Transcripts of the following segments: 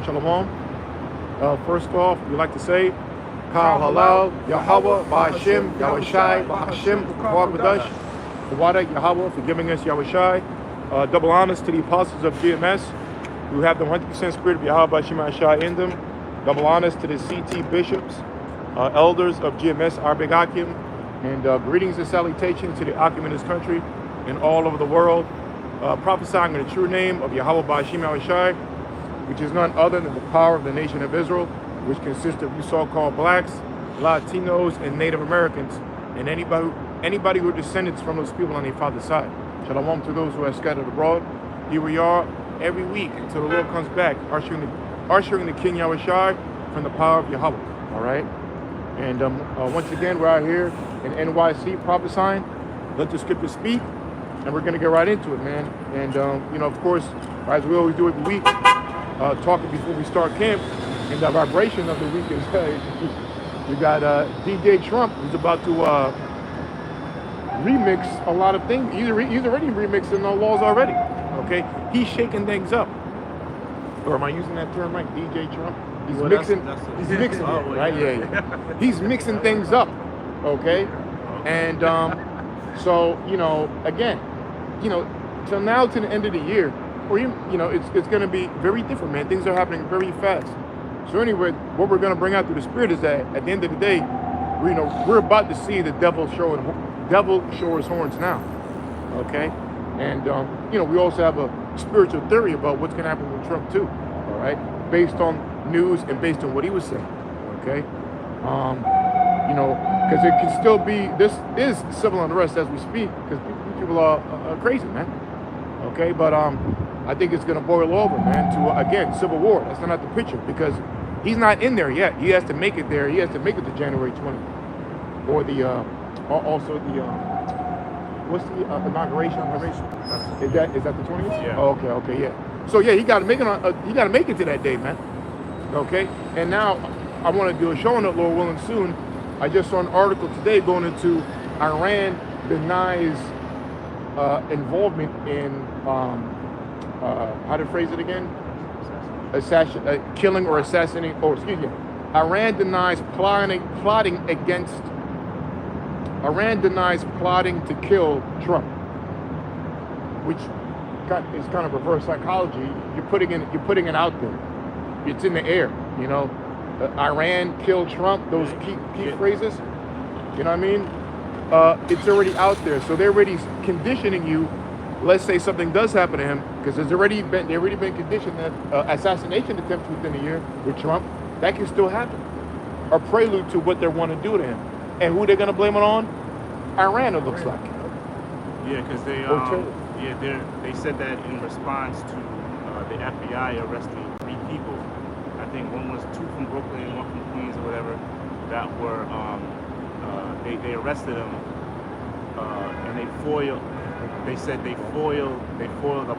Shalom. First off, we like to say, Kal Halal, Yahweh, Ba'Hashem, Yahushai, Ba'Hashem, Ba'Quadash, Wada Yahweh for giving us Yahushai. Double honors to the apostles of GMS who have the 100% spirit of Yahweh Ba'Hashem Yahushai in them. Double honors to the CT bishops, elders of GMS, our big Akim, and greetings and salutations to the Akim in this country and all over the world. Prophesying in the true name of Yahweh Ba'Hashem Yahushai, which is none other than the power of the nation of Israel, which consists of you so-called blacks, Latinos, and Native Americans, and anybody who are descendants from those people on their father's side. Shalom to those who are scattered abroad. Here we are every week until the Lord comes back, ushering the King Yahushai from the power of Yahweh. All right? And once again, we're out here in NYC prophesying. Let the scriptures speak, and we're going to get right into it, man. And, of course, as we always do every week, talking before we start camp, and the vibration of the week is we got DJ Trump, who's about to remix a lot of things. He's already remixing the laws already. Okay, he's shaking things up. Or am I using that term right? DJ Trump. He's mixing. He's mixing, right? Yeah. He's mixing things up. Okay, and so again, till now to the end of the year, or it's going to be very different, man. Things are happening very fast. So anyway, what we're going to bring out through the Spirit is that at the end of the day, we're about to see the devil show his horns now, okay? And we also have a spiritual theory about what's going to happen with Trump too, all right? Based on news and based on what he was saying, okay? Because it can still be, this is civil unrest as we speak, because people are crazy, man, okay? But I think it's going to boil over, man, to, again, civil war. That's not the picture, because he's not in there yet. He has to make it there. He has to make it to January 20th. Or what's the inauguration? Is that the 20th? Yeah. Oh, okay, yeah. So, yeah, he got to make it to that day, man. Okay? And now I want to do a show on it, Lord willing, soon. I just saw an article today going into Iran denies involvement in how to phrase it again? Killing or assassinating. Iran denies plotting to kill Trump, which is kind of reverse psychology. You're putting it out there. It's in the air. Iran killed Trump. Those key phrases. You know what I mean? It's already out there. So they're already conditioning you. Let's say something does happen to him, because they've already been conditioned that assassination attempts within a year with Trump, that can still happen. A prelude to what they want to do to him. And who they're going to blame it on? Iran, it looks like. Yeah, because they said that in response to the FBI arresting 3 people. I think one was 2 from Brooklyn and 1 from Queens or whatever, that were they arrested them and they said they foiled a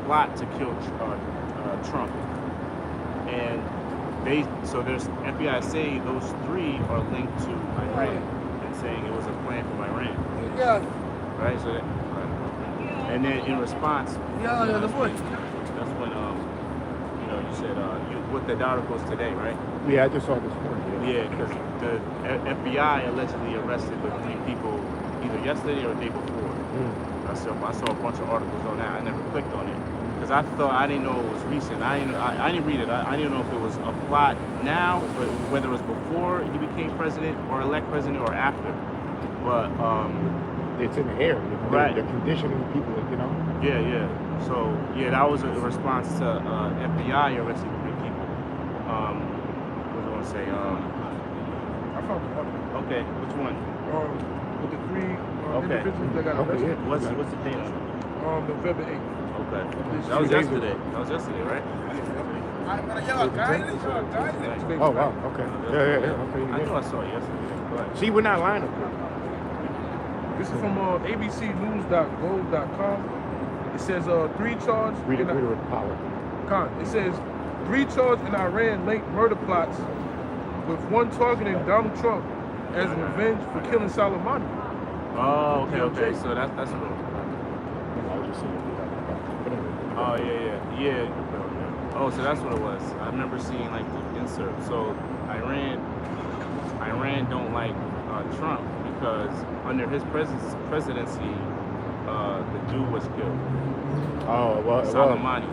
plot to kill Trump, and there's FBI say those 3 are linked to Iran and saying it was a plan from Iran. Yeah. Right. So and then in response, that's when you said you looked at the articles today, right? Yeah, I just saw this morning. Yeah, because the FBI allegedly arrested the 3 people either yesterday or the day before. I saw a bunch of articles on that. I never clicked on it because I didn't know it was recent. I didn't read it. I didn't know if it was a plot now, but whether it was before he became president or elect president or after. But it's in the air. Right. They're conditioning people. Yeah. So that was a response to FBI arresting 3 people. What was I going to say? I found the article. Okay, which one? With the 3 individuals that got arrested. What's the date? November 8th. Okay. That was yesterday. Right? Oh, wow. Okay. Yeah. Okay. I know I saw it yesterday. See, we're not lying up here. This is from abcnews.gov.com. It says 3 charged. Read it with power. It says 3 charged in Iran linked murder plots, with 1 targeting Donald Trump as revenge for killing Soleimani. Oh, okay. So that's real. I was just saying. Oh, yeah. Oh, so that's what it was. I remember seeing like the insert. So Iran don't like Trump because under his presidency, the dude was killed. Oh, well, Soleimani.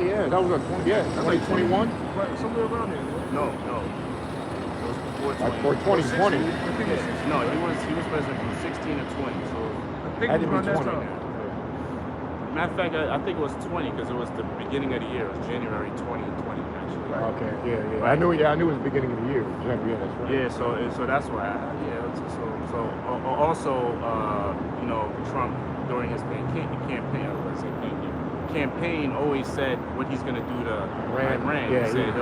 Yeah. That was 2021. Right, somewhere around there. Man. No. It was before 20. Like for 2020. No, he was president from 16 to 20. So I think Had it to was be around that 20. time. matter of fact, I think it was 20 because it was the beginning of the year. It was January 2020 actually. Okay, yeah. I knew it was the beginning of the year. Yeah, that's right. Yeah, so that's why. Also, Trump during his campaign always said what he's gonna do to Iran. Yeah, he said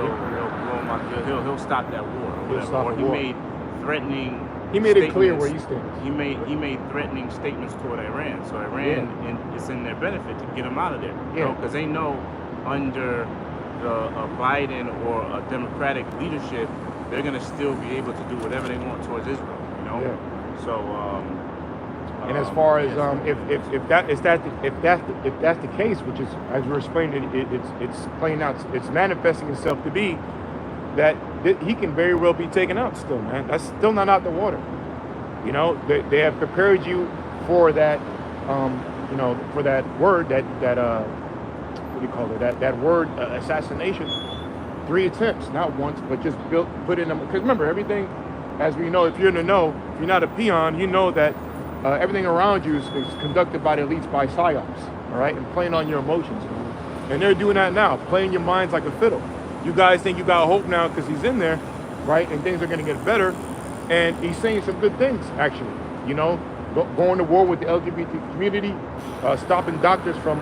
he'll stop that war or whatever. Or he made threatening. He made it clear where he stands. He made threatening statements toward Iran. So Iran, it's in their benefit to get them out of there. Yeah. Because they know under a Biden or a Democratic leadership, they're gonna still be able to do whatever they want towards Israel. Yeah. So. And as far as if that's the case, which is as we're explaining, it's playing out, it's manifesting itself to be that he can very well be taken out still, man. That's still not out the water. You know, they have prepared you for that, for that word that what do you call it? That word assassination. 3 attempts, not once, but just put in them. Because remember, everything, as we know, if you're in the know, if you're not a peon, you know that everything around you is conducted by the elites, by psyops, all right, and playing on your emotions. And they're doing that now, playing your minds like a fiddle. You guys think you got hope now because he's in there, right, and things are going to get better. And he's saying some good things, actually. You know, going to war with the LGBT community, stopping doctors from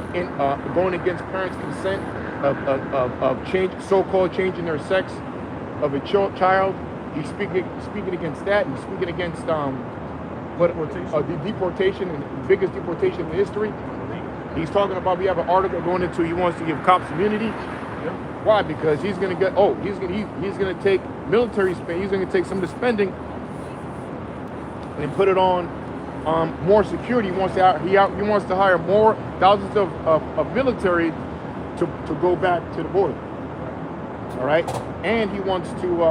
going against parents' consent of change, so-called changing their sex of a child. He's speaking against that. He's speaking against the deportation, and the biggest deportation in history. He's talking about, we have an article going into, he wants to give cops immunity. Why? Because he's going to get, he's going to take military spending, he's going to take some of the spending and put it on more security. He wants to hire more thousands of military to go back to the border. All right, and he wants to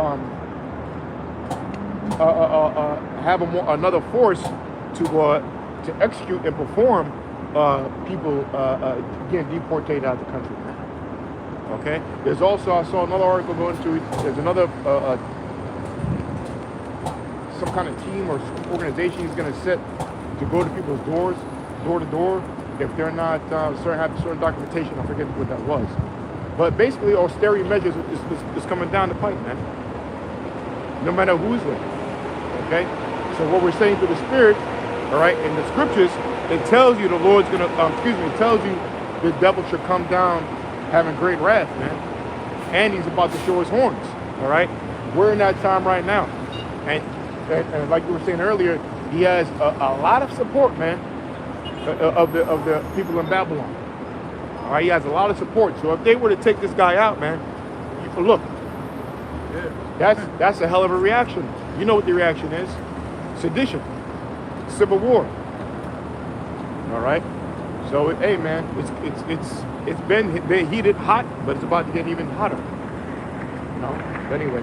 have another force to execute and perform people getting deported out of the country. Okay. There's also, I saw another article going to. There's another some kind of team or organization he's going to set to go to people's doors, door to door, if they're not have certain documentation. I forget what that was. But basically, austerity measures is coming down the pipe, man. No matter who's there. Okay? So what we're saying through the Spirit, all right, in the scriptures, it tells you the Lord's going to, it tells you the devil should come down having great wrath, man. And he's about to show his horns, all right? We're in that time right now. And like you were saying earlier, he has a lot of support, man, of the people in Babylon. All right, he has a lot of support. So if they were to take this guy out, man, look, that's a hell of a reaction. You know what the reaction is? Sedition, civil war. All right. So hey, man, it's been heated hot, but it's about to get even hotter. You know. But anyway.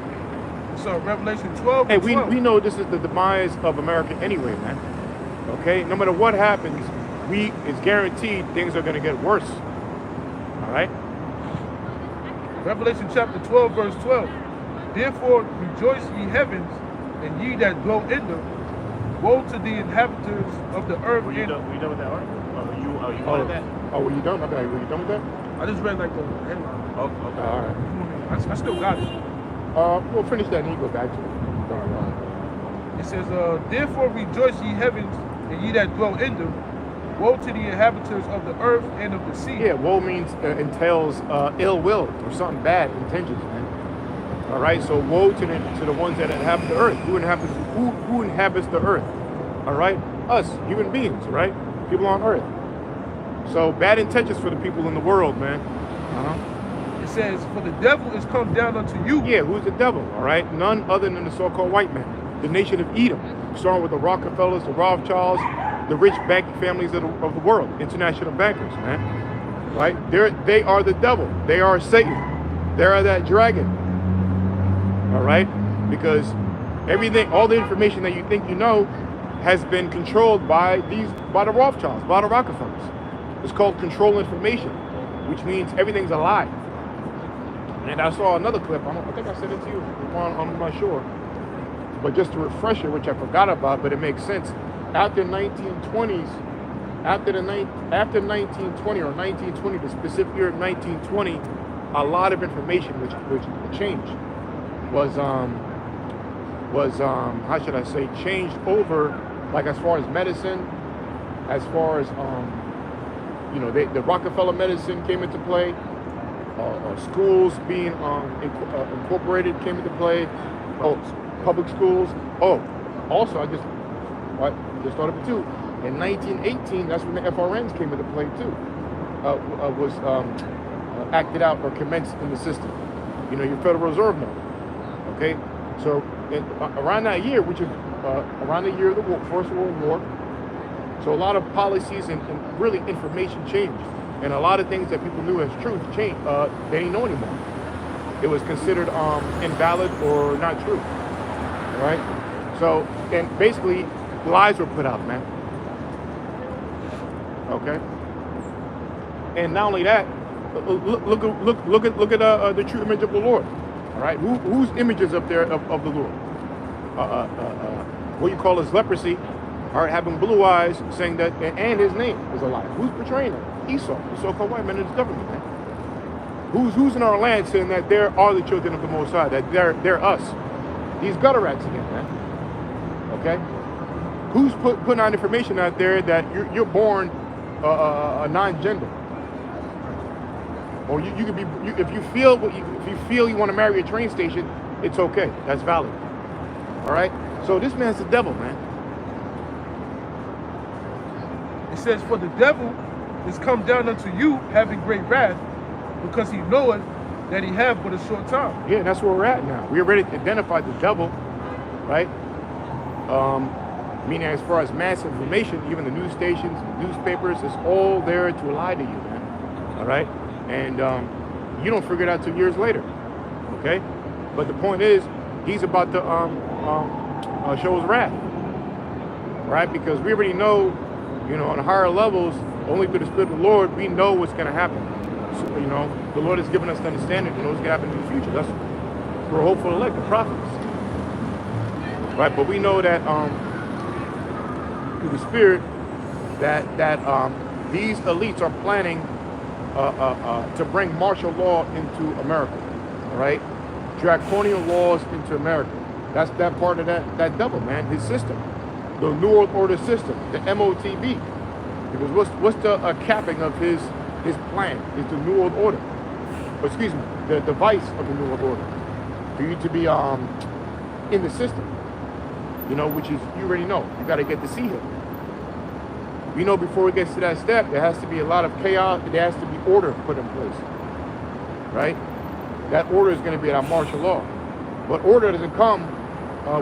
So Revelation 12. Hey, we know this is the demise of America anyway, man. Okay. No matter what happens, it's guaranteed things are going to get worse. All right. Revelation chapter 12, verse 12. Therefore rejoice, ye heavens, and ye that dwell in them. Woe to the inhabitants of the earth. Were you done with that article? Are you wanted that? Oh, were you done? Okay, were you done with that? I just read like the headline. Oh, okay. All right. I still got it. We'll finish that and you go back to it. It says, therefore rejoice, ye heavens, and ye that dwell in them. Woe to the inhabitants of the earth and of the sea. Yeah, woe means entails ill will or something bad intentions, man. All right, so woe to the ones that inhabit the earth. Who inhabits the earth? All right, us, human beings, right? People on earth. So bad intentions for the people in the world, man. It says, for the devil is come down unto you. Yeah, who's the devil? All right, none other than the so-called white man, the nation of Edom, starting with the Rockefellers, the Rothschilds, the rich banking families of the world, international bankers, man. right? They are the devil. They are Satan. They are that dragon. All right? Because everything, all the information that you think you know has been controlled by the Rothschilds, by the Rockefellers. It's called control information, which means everything's a lie. And I saw another clip, I think I sent it to you, I'm not sure. But just a refresher, which I forgot about, but it makes sense. After 1920s, after 1920 or 1920, the specific year of 1920, a lot of information which changed was how should I say, changed over, like as far as medicine, as far as the Rockefeller medicine came into play. Schools being incorporated came into play. Public schools. Also I just thought of it too. In 1918, that's when the FRNs came into play too. Was acted out or commenced in the system. Your Federal Reserve note. Okay, so around that year, which is around the year of the First World War, so a lot of policies and really information changed. And a lot of things that people knew as truth changed. They didn't know anymore. It was considered invalid or not true. Right? So, and basically, lies were put out, man. Okay. And not only that, look at the true image of the Lord. All right. Whose image is up there of the Lord? What you call his leprosy, all right, having blue eyes, saying that, and his name is a lie. Who's portraying it? Esau, the so-called white man in his government, man. Who's in our land saying that there are the children of the Most High, that they're us? These gutter rats again, man. Okay? Who's putting out information out there that you're born a non-gender? Or you could be, if you feel you want to marry a train station, it's okay. That's valid. All right? So this man's the devil, man. It says, for the devil is come down unto you, having great wrath, because he knoweth that he have but a short time. Yeah, that's where we're at now. We already identified the devil, right? Meaning as far as mass information, even the news stations, newspapers, it's all there to lie to you, man. All right? And you don't figure it out till years later, okay? But the point is, he's about to show his wrath, right? Because we already know, on higher levels, only through the Spirit of the Lord, we know what's going to happen. So, the Lord has given us the understanding to know what's going to happen in the future. That's we're hopeful elect, the prophets, right? But we know that through the Spirit that these elites are planning to bring martial law into America, right? Draconian laws into America. That's that part of that devil, man. His system, the New World Order system, the MOTB. Because what's the capping of his plan is the New World Order. Or excuse me, the device of the New World Order for you to be in the system. Which is, you already know, you got to get to see him. We know before it gets to that step, there has to be a lot of chaos. There has to be order put in place, right? That order is going to be our martial law, but order doesn't come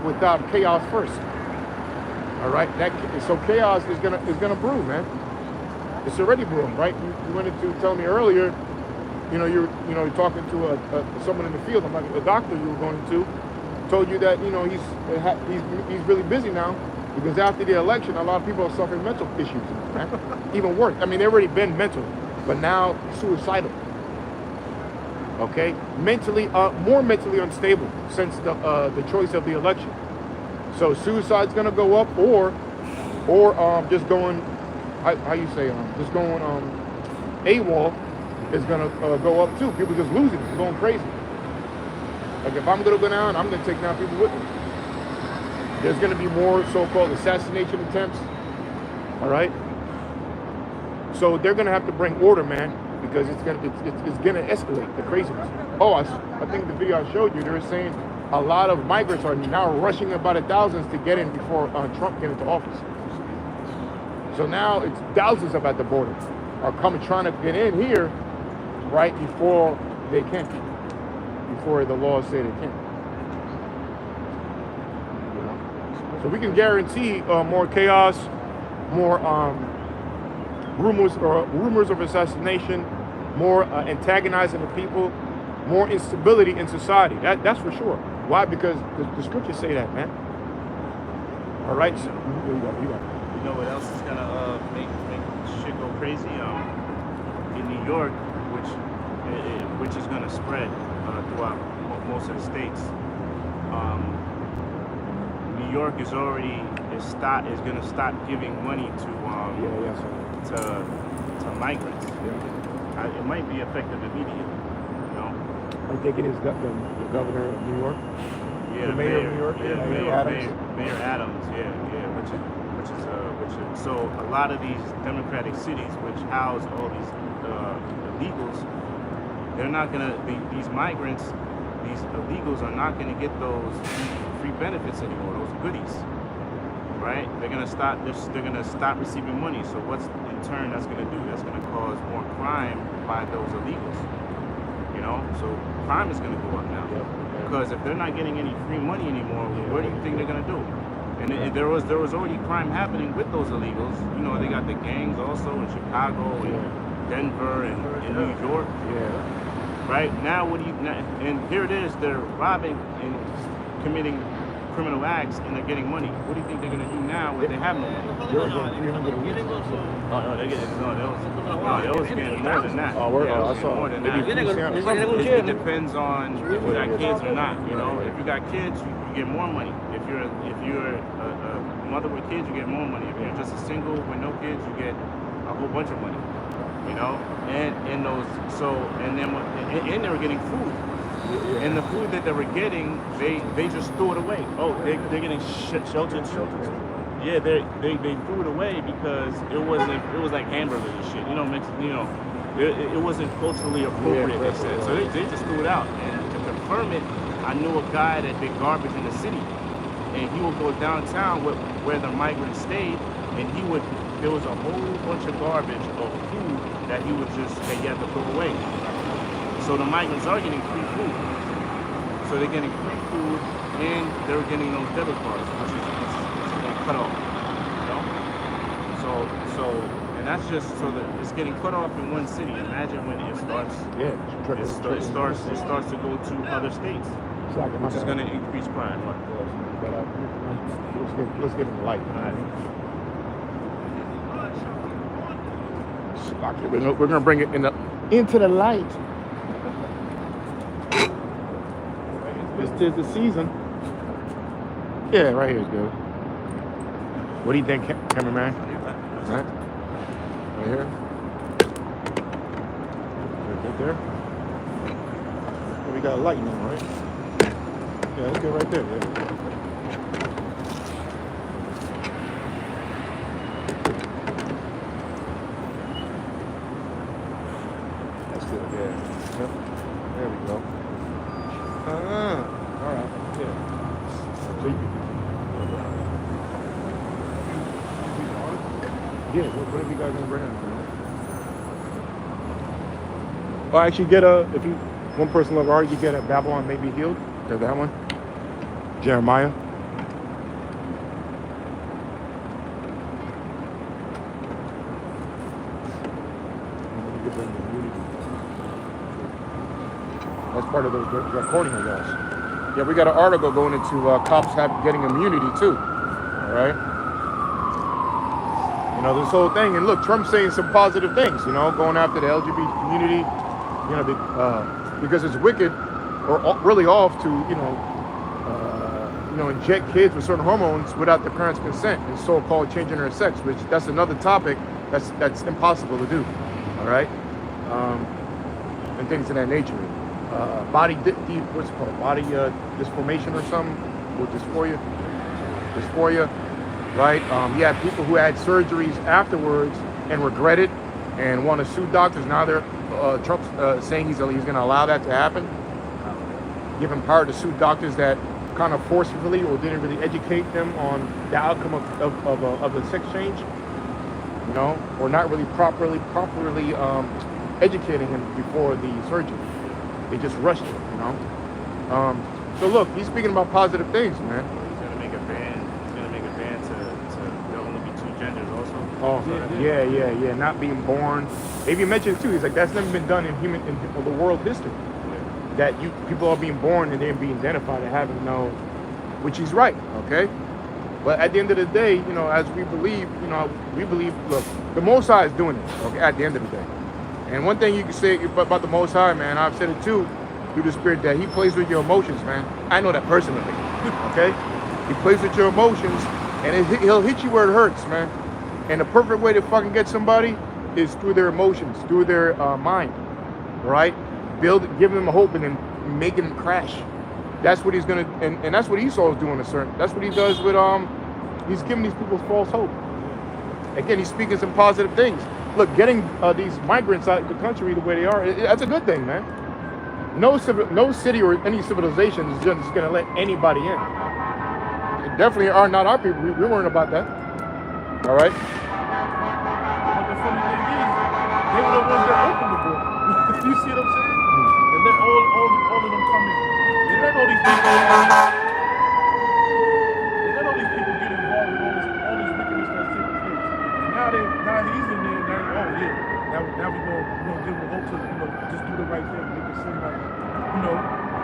without chaos first. All right, so chaos is gonna brew, man. It's already brewing, right? You went into telling me earlier, you're talking to someone in the field, I'm like a doctor you were going to, told you that he's really busy now because after the election, a lot of people are suffering mental issues, man. Even worse. I mean, they've already been mental, but now suicidal. Okay, more mentally unstable since the choice of the election. So suicide's gonna go up, or just going, how you say, just going AWOL is gonna go up too. People just losing it, going crazy. Like if I'm gonna go down, I'm gonna take down people with me. There's gonna be more so-called assassination attempts. All right. So they're gonna have to bring order, man, because it's gonna escalate the craziness. Oh, I think the video I showed you, they were saying a lot of migrants are now rushing about thousands to get in before Trump get into office. So now it's thousands up at the border are coming, trying to get in here, right before they can, before the laws say they can. So we can guarantee more chaos, more rumors of assassination, more antagonizing of people, more instability in society. That's for sure. Why? Because the scriptures say that, man. All right. So, you got. You know what else is gonna make shit go crazy? In New York, which is gonna spread throughout most of the states. New York is gonna stop giving money to migrants. Yeah. It might be effective immediately. You know. I think it is the governor of New York. Yeah, the mayor of New York. Yeah, Mayor Adams. Which is so a lot of these democratic cities, which house all these illegals, they're not gonna these migrants, these illegals are not gonna get those free benefits anymore, those goodies, right? They're gonna stop receiving money. So what's in turn that's gonna do? That's gonna cause more crime by those illegals. You know, so crime is gonna go up now. Yep. Because if they're not getting any free money anymore, what do you think they're gonna do? And there was already crime happening with those illegals. You know, they got the gangs also in Chicago and Denver and in New York. Yeah. Right now, and here it is, they're robbing and committing criminal acts and they're getting money. What do you think they're gonna do now when they have no money? They're getting 300 a week. They was getting more than that. Oh, Yeah, I saw more than that. It depends on if you got kids or not. You know, if you got kids, you get more money. If you're a mother with kids, you get more money. If you're just a single with no kids, you get a whole bunch of money. You know, and they were getting food. And the food that they were getting, they just threw it away. Oh, they're getting sheltered. Yeah, they threw it away because it was like hamburgers and shit. You know, it wasn't culturally appropriate. They said so. They just threw it out. And to confirm it, I knew a guy that did garbage in the city, and he would go downtown where the migrants stayed, and there was a whole bunch of garbage of food that he had to throw away. So the migrants are getting free food. So they're getting free food and they're getting those debit cards, which is cut off. You know? And that's just so that it's getting cut off in one city. Imagine when it starts. Yeah, it starts to go to other states, which is going to increase crime. Let's get in the light. All right. We're going to bring it into the light. This is the season. Yeah, right here is good. What do you think, cameraman? Right here. Right there. We got a light now, right? Yeah, let's get right there. Yeah. That's good. Yeah. Yep. There we go. All right. Yeah. Yeah, what have you guys gonna bring in? Well, actually, if you one person love art, you get a Babylon May Be Healed. There's that one. Jeremiah. That's part of the Draconian laws. Yeah, we got an article going into cops getting immunity too. All right. You know, this whole thing, and look, Trump's saying some positive things, you know, going after the LGBT community, you know, because it's wicked or really off to, inject kids with certain hormones without the parents' consent and so-called changing their sex, which that's another topic that's impossible to do, all right, and things of that nature. Body disformation or something, or dysphoria. Right? You have people who had surgeries afterwards and regret it and want to sue doctors. Now Trump's saying he's going to allow that to happen. Give him power to sue doctors that kind of forcefully or didn't really educate them on the outcome of the sex change, you know, or not really properly educating him before the surgery. They just rushed it, you know. So look, he's speaking about positive things, man. He's gonna make a ban to there'll only be two genders also. Oh, yeah. Not being born. They even mentioned it too. He's like, that's never been done in the world history. That people are being born and they're being identified and having no, which he's right, okay? But at the end of the day, you know, as we believe, look, the Most High is doing it, okay, at the end of the day. And one thing you can say about the Most High, man, I've said it too, through the Spirit, that he plays with your emotions, man. I know that personally, okay? He plays with your emotions, and he'll hit you where it hurts, man. And the perfect way to fucking get somebody is through their emotions, through their mind, right? Giving them a hope and then making them crash. That's what he's gonna, and that's what Esau is doing. That's what he does with he's giving these people false hope. Again, he's speaking some positive things. Look, getting these migrants out of the country the way they are, that's a good thing, man. No city or any civilization is just gonna let anybody in. It definitely are not our people. We're worrying about that. All right. But the funny thing is, they were the ones that opened the door. You see what I'm saying? And let all of them come in. They let all these people. They let all these people get involved with all this wickedness that's taking place. And now he's in there. Now we're gonna give him hope to just do the right thing. Make it seem like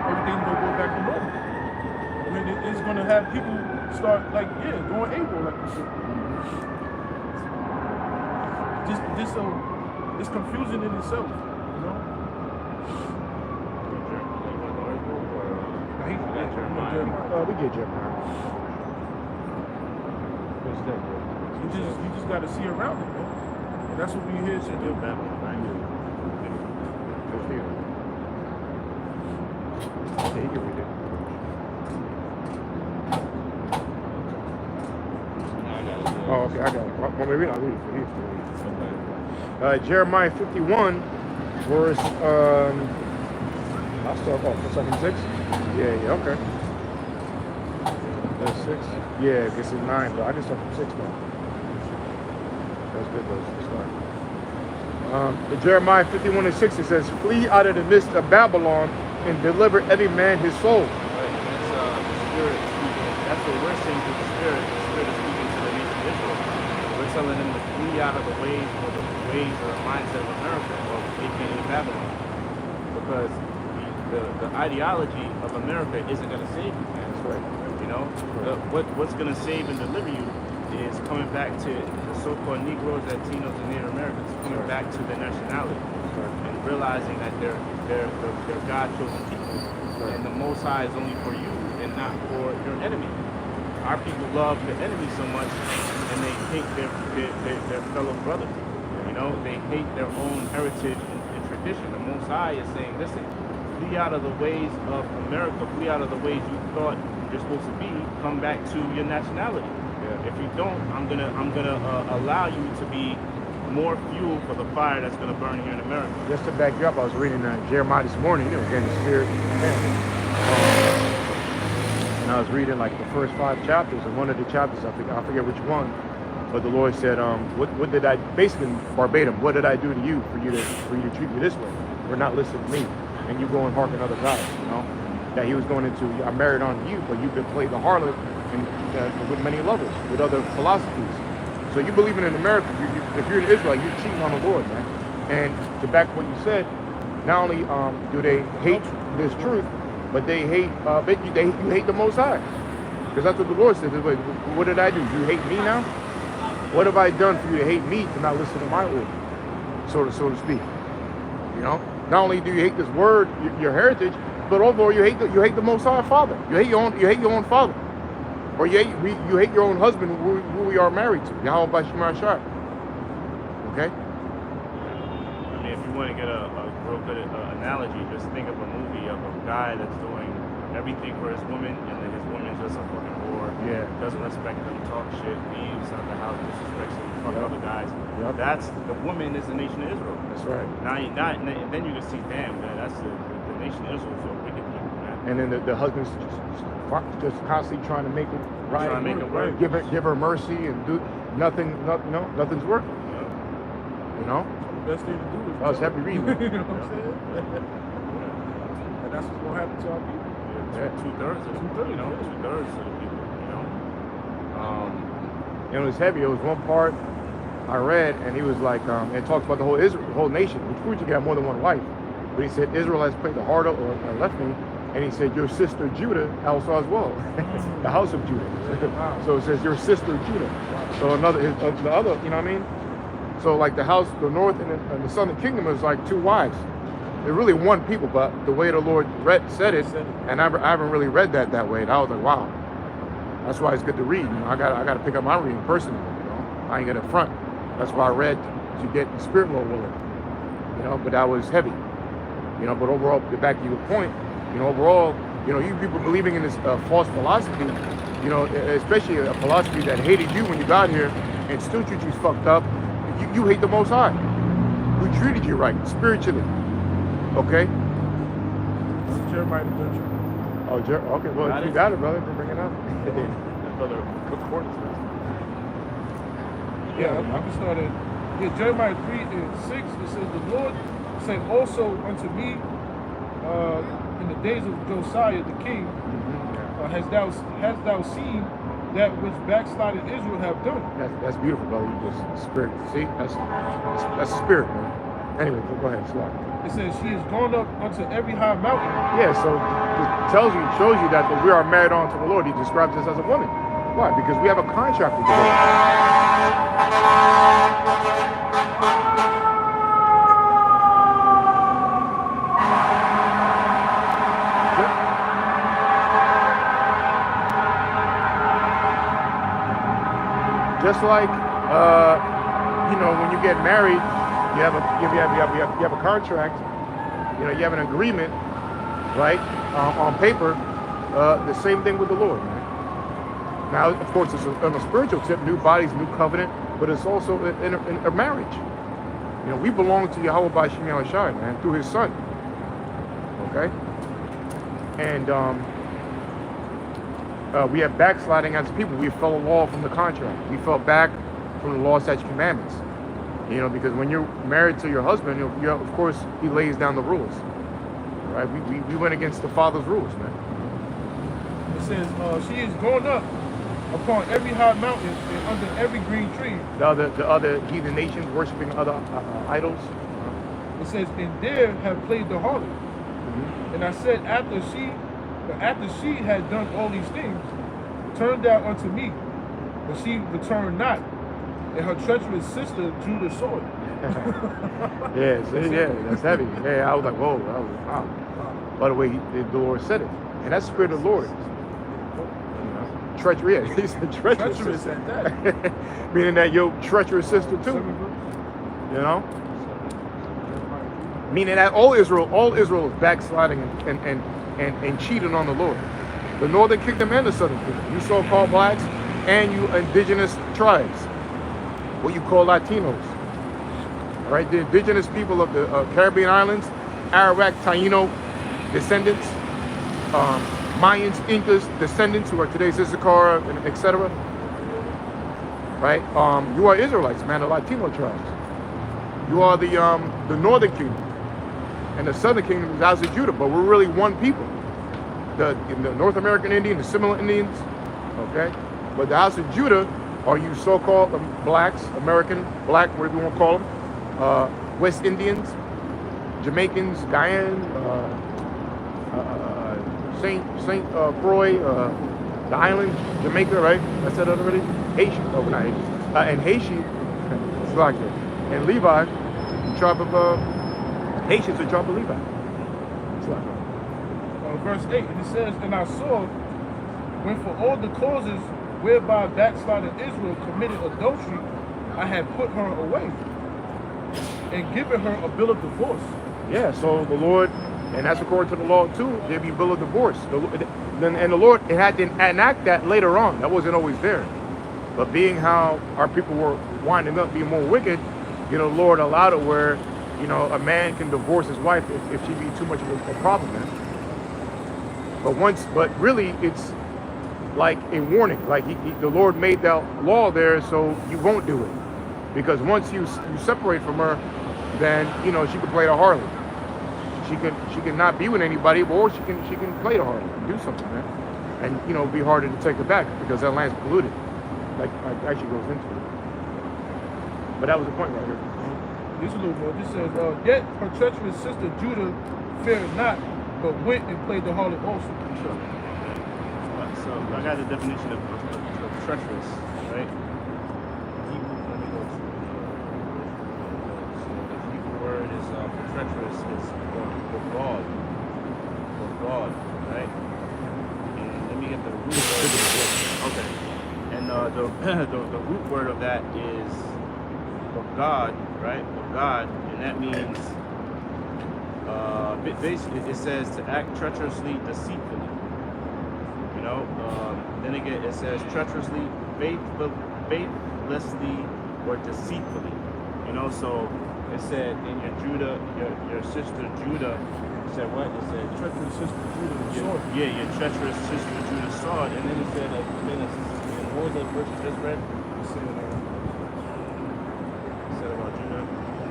everything's gonna go back to normal. When it's gonna have people start going AWOL like you said. It's confusing in itself, you know. We get Jeremiah. You just got to see around it, man. And that's what we here to do. He can read it. Oh, okay, I got it. Well, maybe I'll read it for you. Jeremiah 51, verse, I'll start off for 6. Yeah, okay. That's 6. Yeah, this is 9, but I can start from 6 now. That's good, though. Jeremiah 51:6, it says, flee out of the midst of Babylon and deliver every man his soul. Right, that's the Spirit speaking. That's what we're saying through the Spirit. The Spirit is speaking to the nation of Israel. We're telling them to flee out of the ways or the mindset of America, or aka Babylon, because the ideology of America isn't going to save you, man. That's right. You know, what's going to save and deliver you is coming back to the so-called Negroes, Latinos, and Native Americans, coming back to their nationality, and realizing that they're God-chosen people, and the Most High is only for you and not for your enemy. Our people love their enemy so much, and they hate their fellow brothers. You know, they hate their own heritage and tradition. The Most High is saying, listen, flee out of the ways of America, flee out of the ways you thought you're supposed to be, come back to your nationality. Yeah. If you don't, I'm gonna allow you to be more fuel for the fire that's gonna burn here in America. Just to back you up, I was reading Jeremiah this morning, again, the Spirit. And I was reading like the first 5 chapters, and one of the chapters, I forget which one, but the Lord said, what did I, basically verbatim, what did I do to you for you to treat me this way? For not listening to me, and you go and hearken other gods, you know? That he was going into, I married on you, but you've been played the harlot and with many lovers, with other philosophies. So you believing in America, if you're in Israel, you're cheating on the Lord, man. And to back what you said, not only do they hate this truth, but they hate, you hate the Most High. Because that's what the Lord said. Like, what did I do? You hate me now? What have I done for you to hate me, to not listen to my order, so to speak? You know, not only do you hate this word, your heritage, but overall you hate the Most High Father. You hate your own father, or you hate your own husband, who we are married to. Yahweh Bashimar Shai. Okay. I mean, if you want to get a real good analogy, just think of a movie of a guy that's doing everything for his woman, and then his woman's just a fucking whore. Yeah. Doesn't respect them, talk shit, leaves out the house, disrespects them, fuck other guys. Yep. That's the woman is the nation of Israel. That's right. Then you can see, damn, man, that's the nation of Israel. So wicked people, man. And then the husband's just constantly trying to make it right. Trying to make it work. Give her mercy and do nothing. Nothing's working. Yeah. You know. The best thing to do is. That was happy reading. You know what I'm saying? And that's what's gonna happen to our people. Yeah, two-thirds of the people, you know, 2/3 of the people, you know. And it was heavy. It was one part I read, and he was like, it talks about the whole Israel, the whole nation, which proves you can have more than one wife. But he said Israel has played the harder or left wing, and he said your sister Judah also as well, the house of Judah. So it says your sister Judah. So the other, you know what I mean? So like the house, the north and the southern kingdom is like two wives. They're really one people, but the way the Lord said it, and I haven't really read that way. And I was like, wow. That's why it's good to read. You know, I got to pick up my reading personally. You know, I ain't got a front. That's why I read to get the spirit more willing. You know, but that was heavy. You know, but overall, back to your point. You know, overall, you know, you people believing in this false philosophy. You know, especially a philosophy that hated you when you got here and still treat you fucked up. You hate the Most High, who treated you right spiritually. Okay. Jeremiah the Butcher. Oh, okay. Well, you got it, brother. Bring it up. Brother, according to this. Yeah, I can start at Jeremiah 3:6. It says, "The Lord said also unto me in the days of Josiah the king, hast thou seen that which backslided Israel have done?" That's beautiful, brother. You just spirit. See, that's spirit, man. Anyway, go ahead, slide. It says, "She is gone up unto every high mountain." Yeah, so it shows you that we are married on to the Lord. He describes us as a woman. Why? Because we have a contract with the Lord. Just like, you know, when you get married, you have a contract. You know, you have an agreement, right, on paper. The same thing with the Lord. Man. Now, of course, it's on a spiritual tip, new bodies, new covenant, but it's also in a marriage. You know, we belong to Yahweh by Shem Yahushai, man, through His Son. Okay, and we have backsliding as people. We fell off from the contract. We fell back from the law, statutes, commandments. You know, because when you're married to your husband, you of course, he lays down the rules. Right? We went against the Father's rules, man. It says, "She is gone up upon every high mountain and under every green tree." The other heathen nations worshiping other idols. It says, "And there have played the harlot." And I said, after she had done all these things, turned thou unto me, but she returned not, and her treacherous sister drew the sword. Yeah, that's heavy. Yeah, I was like, whoa, wow. By the way, the Lord said it, and that's the Spirit of the Lord. Treacherous, yeah, he said treacherous at that. meaning that your treacherous sister too. You know, meaning that all Israel is backsliding and cheating on the Lord. The northern kingdom and the southern kingdom. You so-called blacks and you indigenous tribes, what you call Latinos. All right, the indigenous people of the Caribbean islands, Arawak, Taino descendants, Mayans, Incas descendants who are today's Issachar, etc. Right? You are Israelites, man, the Latino tribes. You are the northern kingdom, and the southern kingdom is House of Judah, but we're really one people. The North American Indian, the similar Indians, okay? But the House of Judah are you so-called blacks, American, black, whatever you want to call them, West Indians, Jamaicans, Guyana, Saint Croix, the island, Jamaica, right? I said that already. Haitian, oh, not Haitian. And Haitian, it's like that. And Levi, the tribe of Haitians, the tribe of Levi. It's like that. Verse 8, and it says, "And I saw, when for all the causes whereby backsliding Israel committed adultery, I had put her away, and given her a bill of divorce." Yeah, so the Lord, and that's according to the law too, give you a bill of divorce. And the Lord had to enact that later on. That wasn't always there. But being how our people were winding up being more wicked, you know, the Lord allowed it where, you know, a man can divorce his wife if she be too much of a problem, man. But really, it's like a warning. Like the Lord made that law there, so you won't do it, because once you separate from her, then you know she can play the harlot. She can not be with anybody, or she can play the harlot and do something, man. And you know, it'd be harder to take her back because that land's polluted. actually goes into it. But that was the point right here. This is a little more. This says, yet her treacherous sister Judah feared not, but went and played the harlot also. Sure. So I got the definition of treacherous, right? Hebrew, let me go to so the Hebrew word is for treacherous is God, right? And let me get the root word. Okay. And the root word of that is God, right? God, and that means basically it says to act treacherously, deceitfully. You know, then again it says treacherously, faithlessly, or deceitfully. You know, so it said in your sister Judah. It said what? It said Treacherous sister Judah the sword. Yeah, your treacherous sister Judah saw it, and then it said what was that verse you just read? It said, About Judah.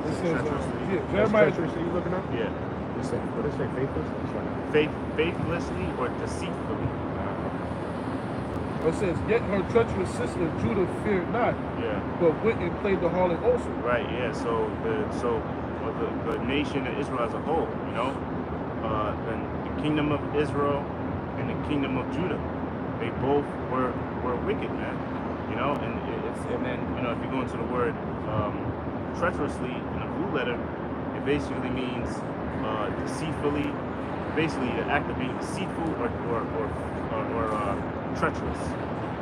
it says, That's Jeremiah. treacherous that you looking up? Yeah. What does it say? Faithless? That's right. Faithlessly or deceitfully. It says, yet her treacherous sister Judah feared not, Yeah. but went and played the harlot also. Right. Yeah. So the nation of Israel as a whole, you know, and the kingdom of Israel and the kingdom of Judah, they both were wicked, man. You know, and then you know if you go into the word treacherously in the root letter, it basically means deceitfully, basically the act of being deceitful or treacherous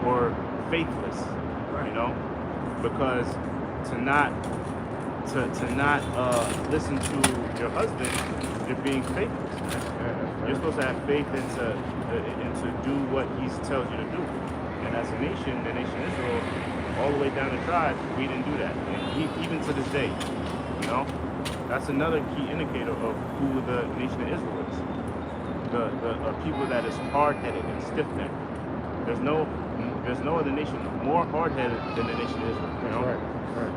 or faithless, you know, because to not listen to your husband, you're being faithless, man. You're supposed to have faith into do what he tells you to do. And as a nation, the nation of Israel, all the way down the tribe, we didn't do that. And even to this day, you know, that's another key indicator of who the nation of Israel is. The people that is hard-headed and stiff-necked. There's no other nation more hard-headed than the nation of Israel. You know? Right.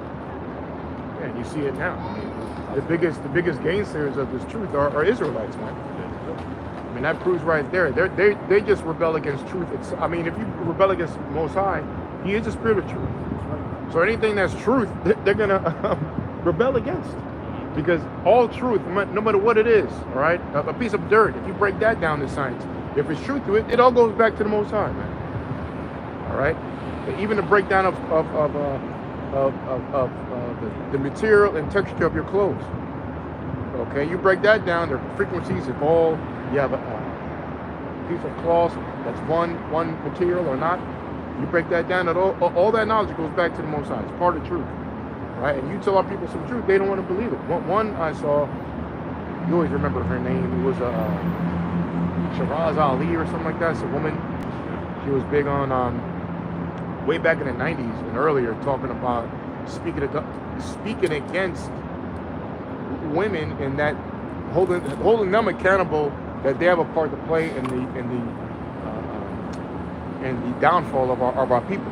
Yeah, and you see it now. I mean, the biggest gainsayers of this truth are Israelites, man. I mean, that proves right there. They just rebel against truth. I mean, if you rebel against the Most High, He is the Spirit of truth. So anything that's truth, they're gonna rebel against, because all truth, no matter what it is, all right, a piece of dirt. If you break that down to science, if it's truth to it, it all goes back to the Most High, man. All right, even the breakdown of the material and texture of your clothes. Okay, you break that down, the frequencies of all. You have a piece of cloth that's one material or not. You break that down, and all that knowledge goes back to the Most High. It's part of truth, right? And you tell our people some truth, they don't want to believe it. One I saw, you always remember her name. It was Shiraz Ali or something like that. It's a woman. She was big on way back in the 90s and earlier, talking about speaking against women, and that holding them accountable, that they have a part to play in the downfall of our people.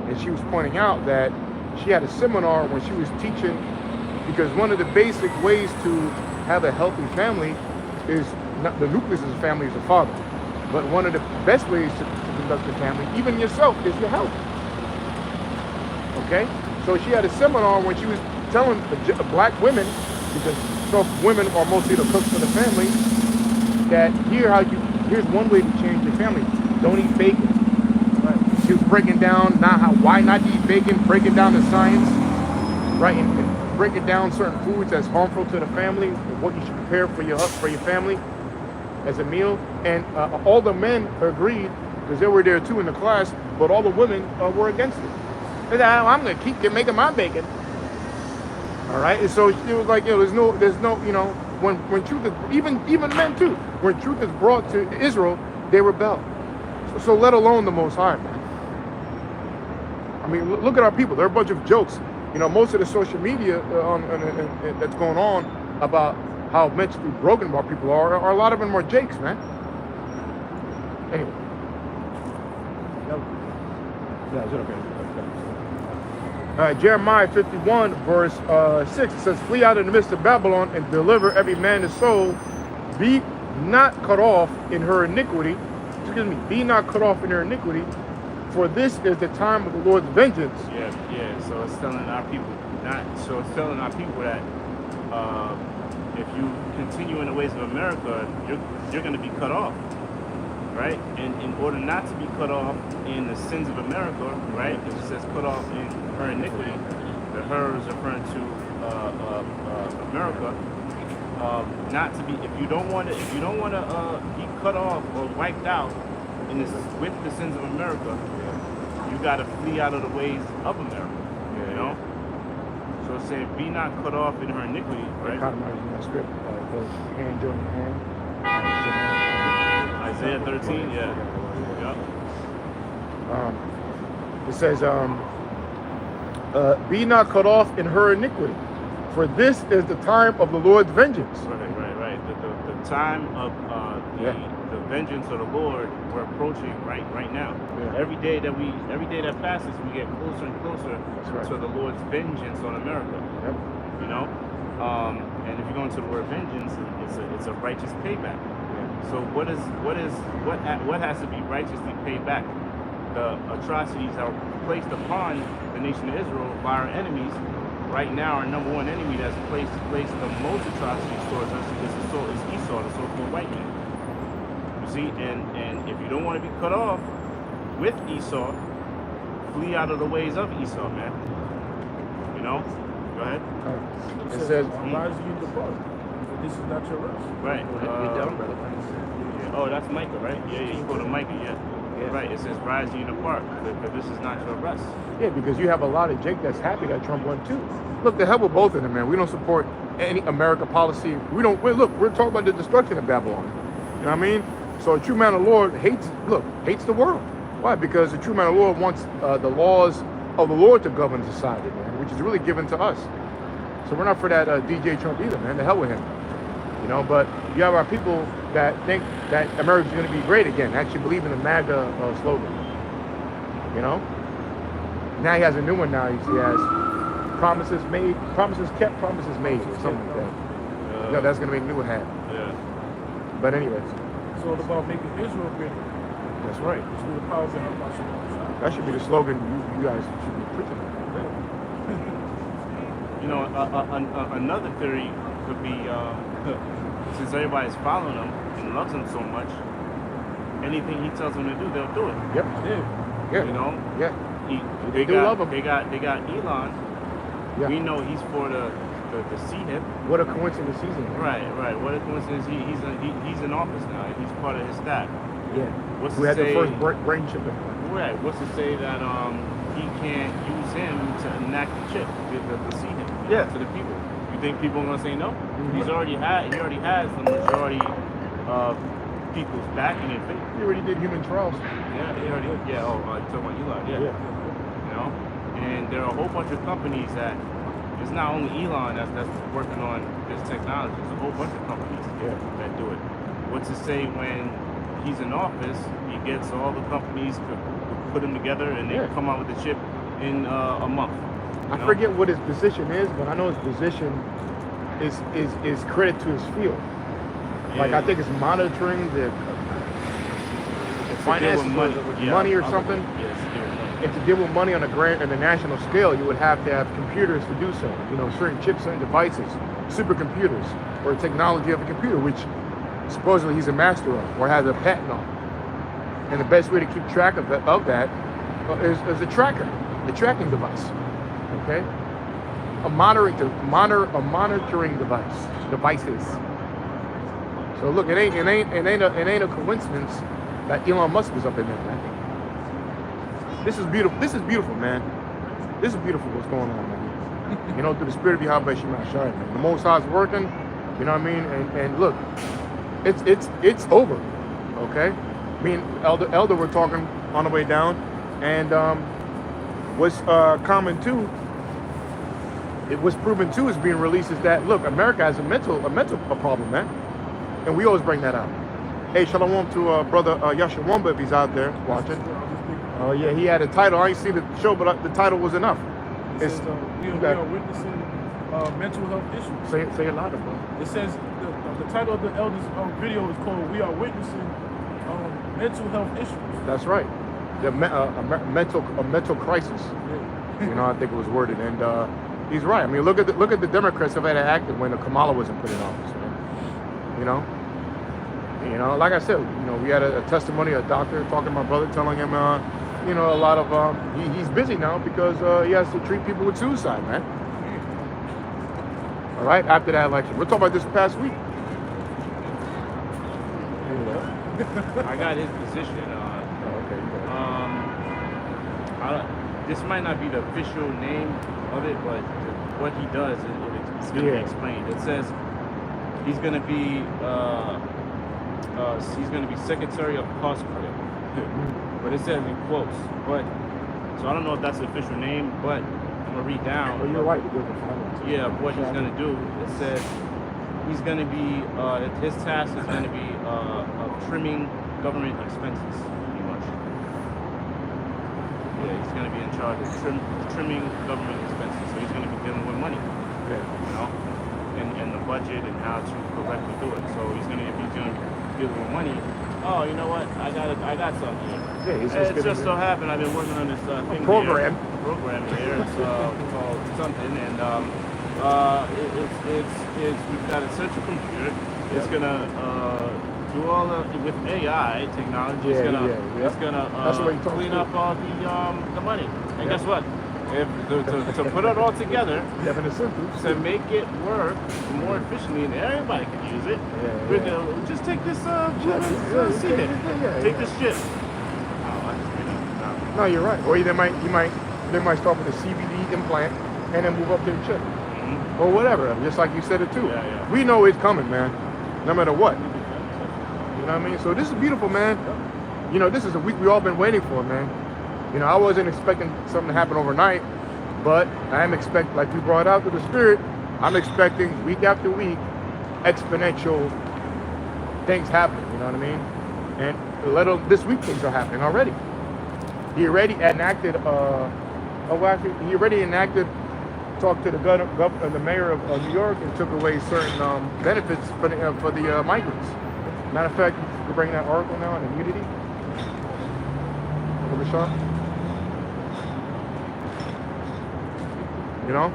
And she was pointing out that she had a seminar when she was teaching, because one of the basic ways to have a healthy family is not the nucleus of the family is the father, but one of the best ways to conduct the family, even yourself, is your health. Okay, so she had a seminar when she was telling black women, because women are mostly the cooks for the family, that here's one way to change your family: don't eat bacon. Right. She was breaking down why not eat bacon, breaking down the science, right, and breaking down certain foods that's harmful to the family, what you should prepare for your family as a meal. And all the men agreed, because they were there too in the class, but all the women were against it. They said, I'm going to keep making my bacon. All right, and so it was like, there's no, when truth is, even men too, when truth is brought to Israel, they rebel. So let alone the Most High, man. I mean, look at our people. They're a bunch of jokes. Most of the social media that's going on about how mentally broken our people are a lot of them are jakes, man. Anyway. Yeah, is it okay? Jeremiah 51, verse 6, it says, flee out of the midst of Babylon and deliver every man his soul. Be not cut off in her iniquity. Be not cut off in her iniquity. For this is the time of the Lord's vengeance. Yeah. So it's telling our people that if you continue in the ways of America, you're going to be cut off, right? And in order not to be cut off in the sins of America, right? It says cut off in her iniquity. The her is referring to America. Not to be, if you don't want to be cut off or wiped out in this with the sins of America, you got to flee out of the ways of America. You know. So it's saying, be not cut off in her iniquity, right? Economizing that script, goes hand joining hand. Isaiah 13, yeah. It says, be not cut off in her iniquity, for this is the time of the Lord's vengeance. Right. The time of the vengeance of the Lord, we're approaching right now. Yeah. Every day that passes, we get closer and closer to the Lord's vengeance on America. Yep. You know, and if you go into the word vengeance, it's a righteous payback. Yeah. So what has to be righteously paid back? The atrocities that were placed upon the nation of Israel by our enemies. Right now, our number one enemy that's placed the most atrocities towards us is Esau, the so-called white man. You see, and if you don't want to be cut off with Esau, flee out of the ways of Esau, man. You know? Go ahead. It says, "Rise ye in the bar, for this is not your rest." Right. Yeah. Oh, that's Micah, right? Yeah. You go to Micah, yeah. Right. It says, "Rise ye in the park, for this is not your rest." Yeah, because you have a lot of Jake that's happy that Trump won too. Look, the hell with both of them, man. We don't support any America policy. We're talking about the destruction of Babylon. You know what I mean? So a true man of the Lord hates the world. Why? Because a true man of the Lord wants the laws of the Lord to govern society, man, which is really given to us. So we're not for that DJ Trump either, man. The hell with him. You know, but you have our people that think that America's going to be great again, actually believe in the MAGA slogan. You know? Now he has a new one now. He has promises made, promises kept, promises made, or something like that. Yeah, that's going to make new hat. Yeah. But anyways. It's all about making Israel great. That's right. It's through the powers of Allah. That should be the slogan you guys should be preaching. You know, another theory could be, since everybody's following him and loves him so much, anything he tells them to do, they'll do it. Yep. Yeah. You know? Yeah. They do love him. They got Elon. Yeah. We know he's for the seat him. What a coincidence he's in. Right. What a coincidence. He's in office now. He's part of his staff. Yeah. What's Who to had say, the first brain chip in. Right. What's to say that he can't use him to enact the chip, the seat him? Yeah. To the people. You think people are gonna say no? Mm-hmm. He already has the majority of people's backing and faith. He already did human trials. Yeah. He already. Yeah. Oh, you're talking about Elon. Yeah. You know, and there are a whole bunch of companies that it's not only Elon that's working on this technology. There's a whole bunch of companies that do it. What's to say when he's in office, he gets all the companies to put them together and they come out with the chip in a month. I forget what his position is, but I know his position is credit to his field. Like I think it's monitoring the finances with money or something. If to deal with money on a national scale, you would have to have computers to do so. You know, certain chips, certain devices, supercomputers, or technology of a computer, which supposedly he's a master of or has a patent on. And the best way to keep track of that is a tracker, a tracking device. Okay, a monitoring devices. So look, it ain't a coincidence that Elon Musk was up in there, man. This is beautiful. This is beautiful, man. This is beautiful what's going on, man. You know, through the spirit of Yahweh Shema Shai, man. The Most High's working, you know what I mean? And look, it's over. Okay? Me and Elder were talking on the way down, and what's common too, it was proven too is being released is that look, America has a mental problem, man. And we always bring that out. Hey, shalom to brother Yashawamba if he's out there watching. Oh yeah, he had a title. I didn't see the show, but the title was enough. We are witnessing mental health issues. Say it louder, bro. It says the title of the elders video is called "We Are Witnessing Mental Health Issues." That's right. a mental crisis. You know, I think it was worded, and he's right. I mean, look at the Democrats have had acted when Kamala wasn't put in office, man. You know, like I said, you know, we had a testimony, a doctor talking to my brother, telling him, you know, a lot of he's busy now because he has to treat people with suicide, man. All right, after that election, we're talking about this past week. I got his position. This might not be the official name of it, but what he does, it's going to be explained. It says he's going to be Secretary of Cost Credit, but it says in quotes. But so I don't know if that's the official name, but I'm gonna read down. Oh, you're right. Yeah, what he's going to do. It says he's going to be his task is going to be of trimming government expenses, pretty much. Yeah, he's going to be in charge of trimming government expenses. So he's going to be dealing with money, you know, and the budget and how to correctly do it. So he's going to be dealing with money. Oh, you know what? I got something here. Yeah, it just so happened I've been working on this thing program here. It's called something, and it's we've got a central computer. It's gonna do all with AI technology. It's gonna clean up all the money. And guess what? To put it all together, to make it work more efficiently, and everybody can use it. We're gonna just take this take this shit. No, you're right. Or they might start with a CBD implant and then move up to the chip, or whatever. Just like you said it too. We know it's coming, man. No matter what. You know what I mean? So this is beautiful, man. You know, this is a week we all been waiting for, man. You know, I wasn't expecting something to happen overnight, but I am expecting, like we brought out to the spirit, I'm expecting week after week exponential things happen. You know what I mean? And this week things are happening already. He already enacted. He already enacted. Talked to the mayor of New York and took away certain benefits for the migrants. Matter of fact, we're bringing that article now on immunity. Over Sean. You know.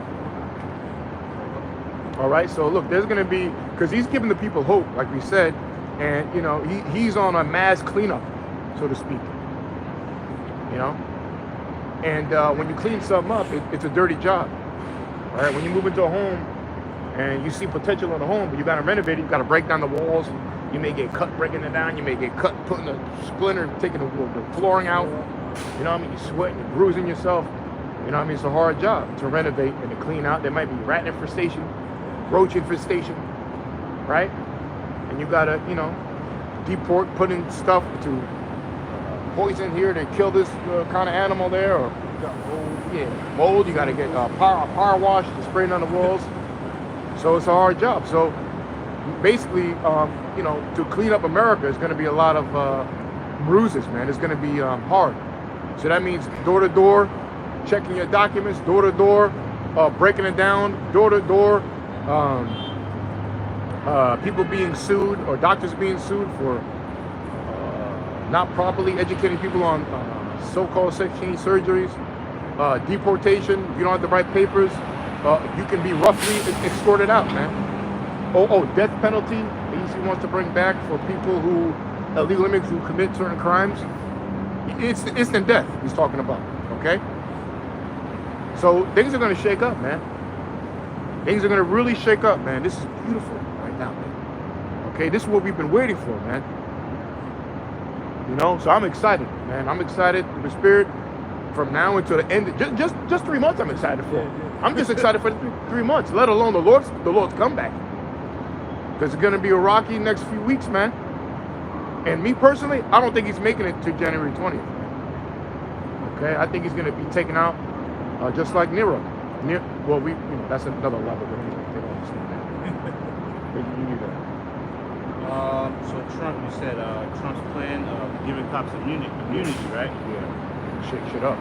All right. So look, there's going to be, because he's giving the people hope, like we said, and you know he's on a mass cleanup, so to speak. You know, and when you clean something up, it's a dirty job. All right, when you move into a home and you see potential in the home, but you got to renovate it, you got to break down the walls. You may get cut breaking it down. You may get cut putting the splinter, taking the flooring out. You know what I mean? You're sweating, you're bruising yourself. You know what I mean? It's a hard job to renovate and to clean out. There might be rat infestation, roach infestation, right? And you got to, you know, deport, put in stuff to poison here to kill this kind of animal there, or mold. You got to get power wash to spray on the walls. So it's a hard job. So basically, you know, to clean up America is going to be a lot of bruises, man. It's going to be hard. So that means door to door, checking your documents, door to door, breaking it down, door to door. People being sued or doctors being sued for not properly educating people on so-called section 8 surgeries, deportation. If you don't have the right papers, you can be roughly escorted out, man. Death penalty. He wants to bring back for people who, illegal immigrants who commit certain crimes. It's instant death he's talking about, okay? So things are going to shake up, man. Things are going to really shake up, man. This is beautiful right now, man. Okay, this is what we've been waiting for, man. You know, so I'm excited, man. I'm excited for the spirit from now until the end. Just 3 months I'm excited for. I'm just excited for 3 months, let alone the Lord's comeback. Because it's going to be a rocky next few weeks, man. And me personally, I don't think he's making it to January 20th. Okay, I think he's going to be taken out just like Nero. Well, that's another level. But they don't understand that. You need that. So Trump, you said Trump's plan of giving cops immunity, right? Yeah, shake shit up.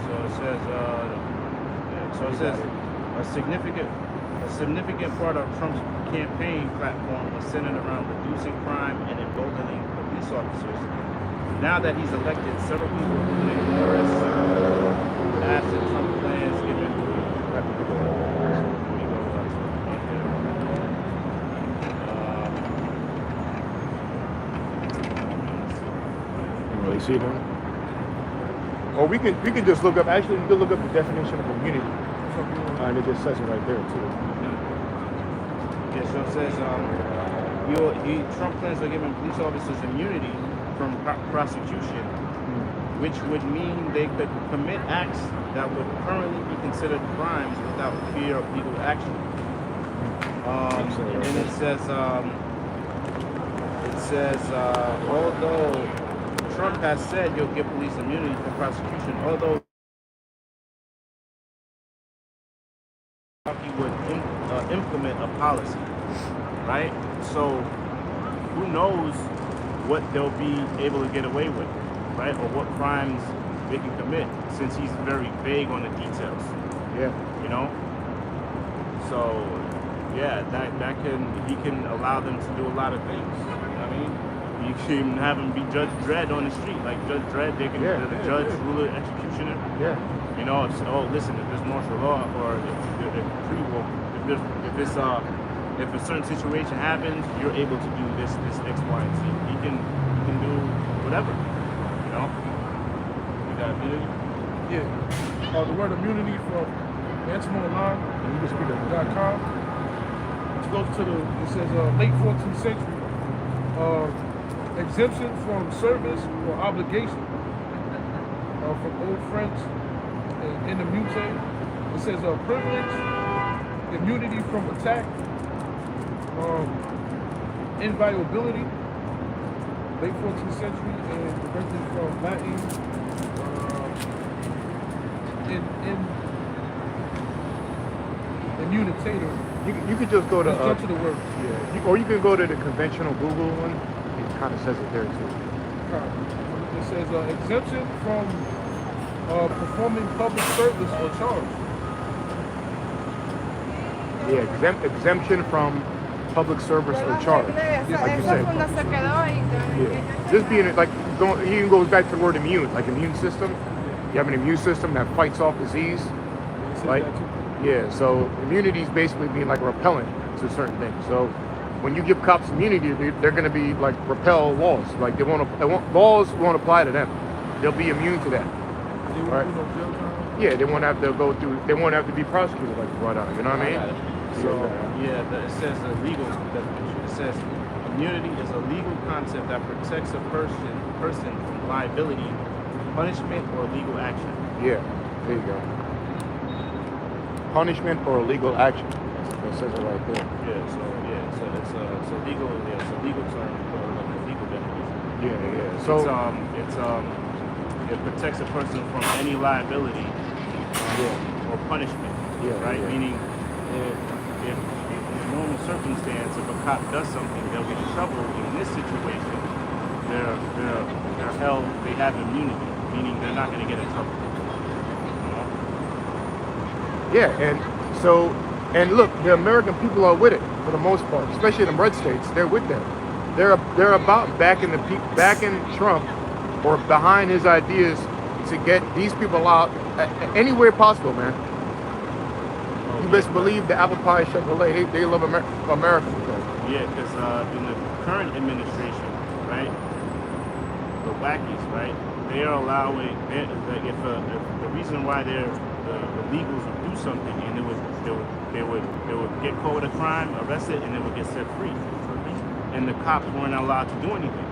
So it says a significant part of Trump's campaign platform was centered around reducing crime and emboldening police officers. now that he's elected, several people, including Morris, asked if Trump plans given. Really see them? Or we can just look up. Actually, we can look up the definition of immunity, and it just says it right there too. Yeah, so it says Trump plans on giving police officers immunity from prosecution, which would mean they could commit acts that would currently be considered crimes without fear of legal action. And it says although Trump has said he'll give police immunity from prosecution, although he would implement a policy, right? So who knows what they'll be able to get away with, right? Or what crimes they can commit, since he's very vague on the details. Yeah. You know? So yeah, he can allow them to do a lot of things. You know what I mean? You can have them be Judge Dredd on the street, like Judge Dredd. They can the judge, ruler, executioner. Yeah. You know, if listen, if there's martial law, or if a certain situation happens, you're able to do this X, Y, and Z. He can do whatever. You know. You got immunity. Yeah. The word immunity from AntimonLine.com. It goes to it says late 14th century. Exemption from service or obligation from Old French in the mute. It says privilege, immunity from attack, inviolability, late 14th century, and directly from Latin, immunitator. You could just go to to the word. Yeah. Or you can go to the conventional Google one. It kind of says it there too. It says exemption from performing public service or charge. Yeah, exemption from public service or charge. Like you said. Yeah. Just being like he even goes back to the word immune, like immune system. You have an immune system that fights off disease. Like yeah, so immunity is basically being like a repellent to certain things. So when you give cops immunity, they're going to be like repel laws. Like laws won't apply to them. They'll be immune to that. Right? Yeah, they won't have to go through. They won't have to be prosecuted like right on. You know what I mean? So it says a legal definition. It says immunity is a legal concept that protects a person from liability, punishment, or legal action. Yeah, there you go. Punishment or legal action. It says it right there. So it's a legal term, like a legal definition. Yeah. So it protects a person from any liability or punishment. Right? Yeah. Meaning if in a normal circumstance, if a cop does something, they'll get in trouble. In this situation, they're held. They have immunity, meaning they're not going to get in trouble. Yeah, and look, the American people are with it for the most part, especially in the red states. They're with them. They're about backing Trump or behind his ideas to get these people out any way possible, man. You best believe the apple pie Chevrolet, they love America. Yeah, because in the current administration, right, the wackies, right, they are allowing. If the reason why the illegals would do something and they would get caught with a crime, arrested, and they would get set free, and the cops weren't allowed to do anything.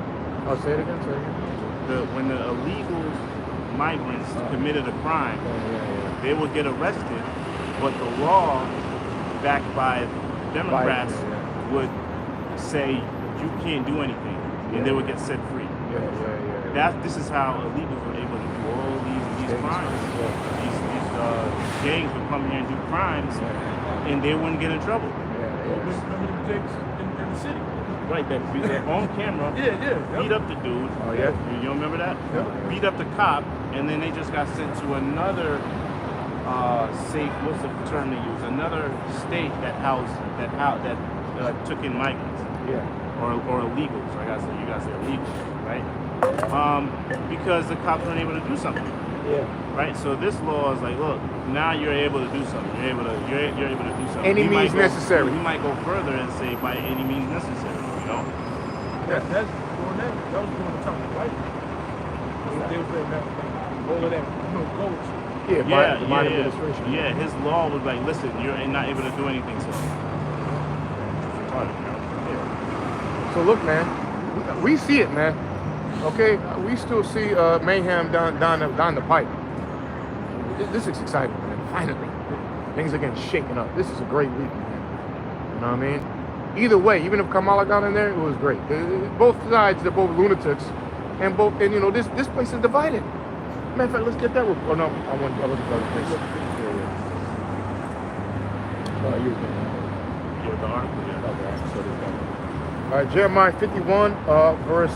I'll say it again. When the illegal migrants committed a crime, they would get arrested, but the law, backed by Democrats, would say you can't do anything, and they would get set free. This is how illegals were able to do all these crimes. These gangs would come here and do crimes, and they wouldn't get in trouble. Remember the jigs in the city? Right, they're on camera. Beat up the dude. Oh yeah. You remember that? Yeah. Beat up the cop, and then they just got sent to another what's the term they use? Another state that took in migrants. Yeah. Or illegals. I gotta say, you guys say illegals. right? Because the cops weren't able to do something. Yeah. Right, so this law is like, look, now you're able to do something. You're able to do something. Any He means might go- necessary. He might go further and say by any means necessary. You know. That's doing that. That was during the time of white. They were saying that all of that, goats. Yeah, by administration. Yeah, his law was like, listen, you're not able to do anything. So, So look, man, we see it, man. Okay, we still see mayhem down the pipe. This is exciting, man. Finally, things are getting shaken up. This is a great week, man. You know what I mean? Either way, even if Kamala got in there, it was great. Both sides, they're both lunatics, and this place is divided. Matter of fact, let's get that. Oh no, I want to look at the other place. the article, yeah. All right, Jeremiah 51, verse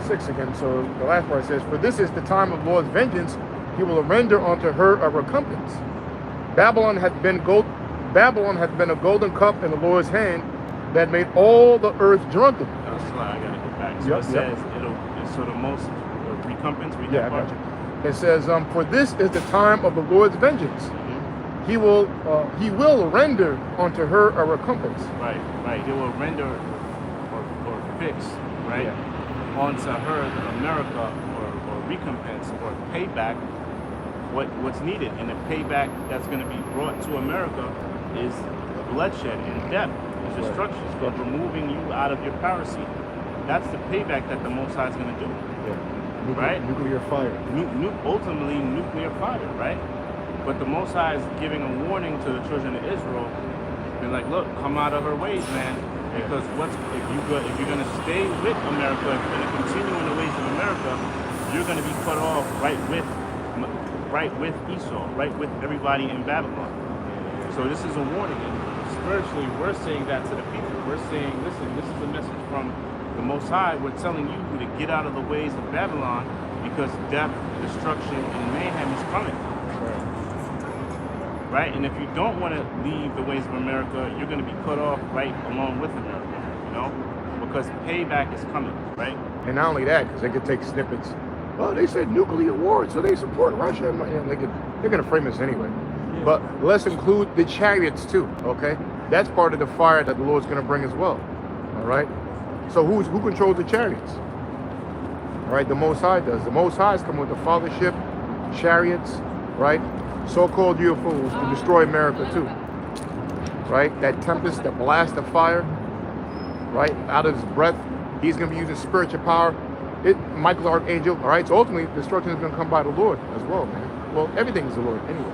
6 again. So the last part says, "For this is the time of Lord's vengeance; He will render unto her a recompense. Babylon hath been a golden cup in the Lord's hand, that made all the earth drunken." I gotta get back. So it says so the most recompense. Read that part. It says, "For this is the time of the Lord's vengeance; He will render unto her a recompense." Right. He will render or fix, right, onto her, America, or recompense or payback what's needed. And the payback that's going to be brought to America is bloodshed and death, and destruction, and removing you out of your power seat. That's the payback that the Most High is going to do. Right? Nuclear fire. Ultimately, nuclear fire, right? But the Most High is giving a warning to the children of Israel. They're like, look, come out of her ways, man. Because if you're going to stay with America, if you're going to continue in the ways of America, you're going to be cut off right with Esau, right with everybody in Babylon. So this is a warning. And spiritually, we're saying that to the people. We're saying, listen, this is a message from the Most High. We're telling you to get out of the ways of Babylon, because death, destruction, and mayhem is coming. Right? And if you don't want to leave the ways of America, you're going to be cut off right along with America, because payback is coming, right? And not only that, because they could take snippets. Well, they said nuclear war, so they support Russia. They're going to frame us anyway. Yeah. But let's include the chariots too, okay? That's part of the fire that the Lord's going to bring as well, all right? So who controls the chariots? All right, the Most High does. The Most High is coming with the fathership, chariots, right? So-called UFOs to destroy America too, right? That tempest, that blast of fire, right? Out of his breath, he's going to be using spiritual power. Michael Archangel, all right? So ultimately, destruction is going to come by the Lord as well, man. Well, everything is the Lord anyway.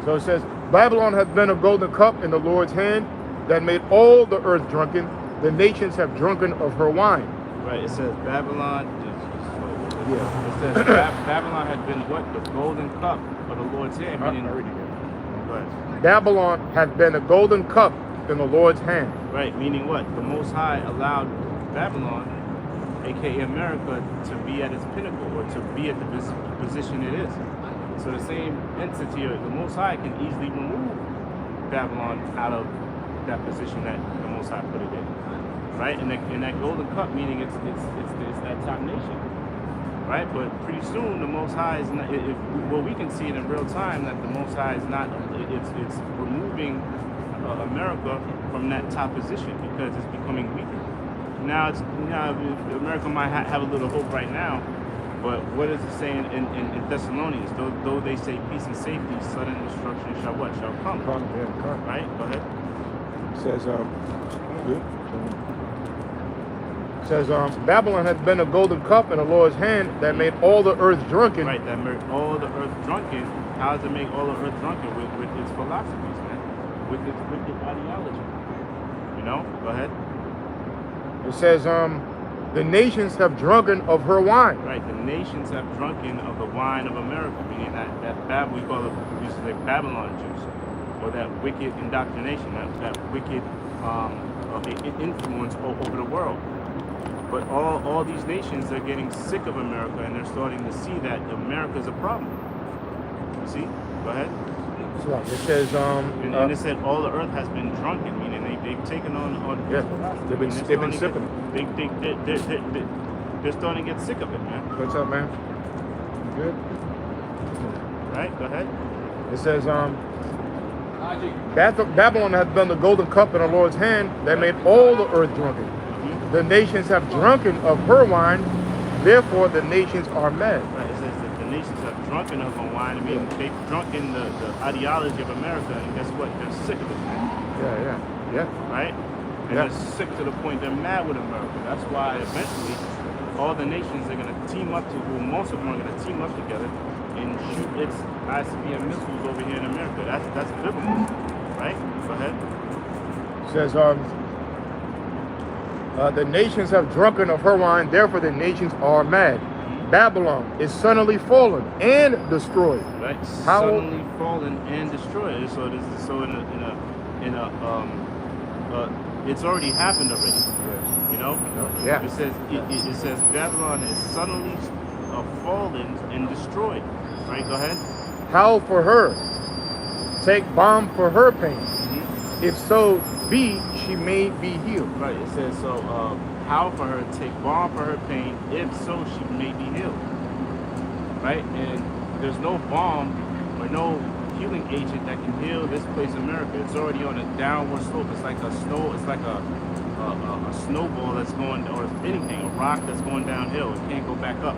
So it says, "Babylon hath been a golden cup in the Lord's hand, that made all the earth drunken. The nations have drunken of her wine." Right, it says Babylon. It says Babylon had been what? The golden cup of the Lord's hand. Meaning, Babylon had been a golden cup in the Lord's hand. Right, meaning what? The Most High allowed Babylon, aka America, to be at its pinnacle, or to be at the position it is. So the same entity, or the Most High, can easily remove Babylon out of that position that the Most High put it in. Right? And that golden cup, meaning it's that top nation. Right? But pretty soon the Most High is not, we can see it in real time that the Most High is not, it's removing America from that top position, because it's becoming weaker. Now America might have a little hope right now, but what is it saying in Thessalonians? Though they say peace and safety, sudden destruction shall come. Right? Go ahead. It says, Babylon has been a golden cup in the Lord's hand, that made all the earth drunken. Right, that made all the earth drunken. How does it make all the earth drunken? With its philosophies, man. With its wicked ideology. Go ahead. It says, the nations have drunken of her wine. Right, the nations have drunken of the wine of America, meaning that we call it, we used to say Babylon juice, or that wicked indoctrination, that wicked influence over the world. But all these nations are getting sick of America, and they're starting to see that America is a problem. You see? Go ahead. It says, and it said all the earth has been drunken, meaning They've taken on Yeah, they've been sipping. They're starting to get sick of it, man. What's up, man? You good? Right? Go ahead. It says, Babylon hath done the golden cup in the Lord's hand that made all the earth drunken. The nations have drunken of her wine, therefore the nations are mad. Right. It says that the nations have drunken of her wine. I mean, they've drunken the ideology of America, and guess what? They're sick of it, man. Yeah. Right? And Yeah. they're sick to the point they're mad with America. That's why eventually all the nations are going to team up most of them are going to team up together and shoot its ICBM missiles over here in America. That's biblical, right? Go ahead. It says, the nations have drunken of her wine, therefore the nations are mad. Babylon is suddenly fallen and destroyed. Right? How? Suddenly fallen and destroyed. So it's already happened already. You know? Yeah. It says Babylon is suddenly fallen and destroyed. Right? Go ahead. Howl for her, take balm for her pain. If so be, she may be healed. Right. It says so. How for her, take balm for her pain. If so, she may be healed. Right. And there's no balm or no healing agent that can heal this place, America. It's already on a downward slope. It's like a snowball that's going, or anything, a rock that's going downhill. It can't go back up.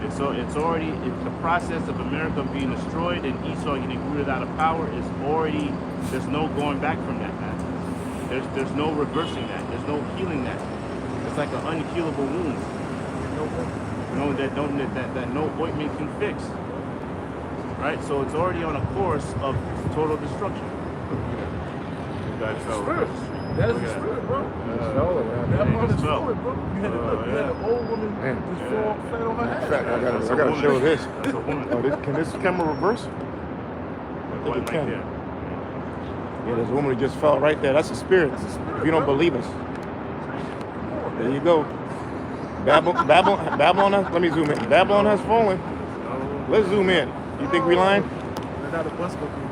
And so it's the process of America being destroyed and Esau getting rooted out of power is already, there's no going back from that, man. There's no reversing that. There's no healing that. It's like an unhealable wound. That no ointment can fix. Right? So it's already on a course of total destruction. That is the spirit, bro. Babylon is fallen, bro. You had an old woman just fall flat on her head. I gotta show this. That's a woman. Can this camera reverse? Right there. Yeah, there's a woman who just fell right there. That's a spirit. If you don't believe us, there you go. Babylon let me zoom in. Babylon has fallen. Let's zoom in. You think we lying? Not a bus go through.